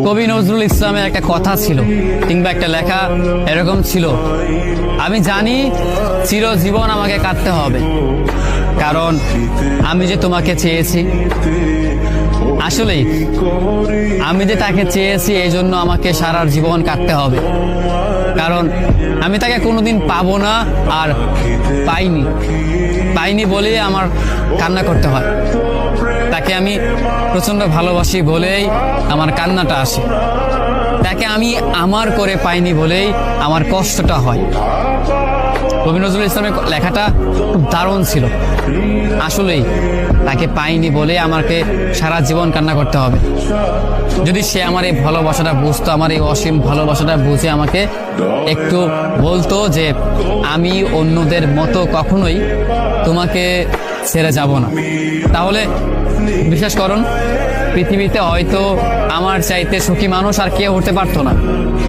কবি নজরুল ইসলামের একটা কথা ছিল কিংবা একটা লেখা এরকম ছিল, আমি জানি চিরজীবন আমাকে কাঁদতে হবে, কারণ আমি যে তোমাকে চেয়েছি। আসলেই আমি যে তাকে চেয়েছি এই জন্য আমাকে সারা জীবন কাঁদতে হবে, কারণ আমি তাকে কোনোদিন পাবো না, আর পাইনি বলেই আমার কান্না করতে হয়। তাকে আমি প্রচন্ড ভালোবাসি বলেই আমার কান্নাটা আসে, তাকে আমি আমার করে পাইনি বলেই আমার কষ্টটা হয়। কবি নজরুল ইসলামের লেখাটা খুব দারুণ ছিল। আসলেই তাকে পাইনি বলে আমাকে সারা জীবন কান্না করতে হবে। যদি সে আমার এই ভালোবাসাটা বুঝতো, আমার এই অসীম ভালোবাসাটা বুঝে আমাকে একটু বলতো যে আমি অন্যদের মতো কখনোই তোমাকে ছেড়ে যাব না, তাহলে বিশ্বাস করুন পৃথিবীতে হয়তো আমার চাইতে সুখী মানুষ আর কেউ হতে পারতো না।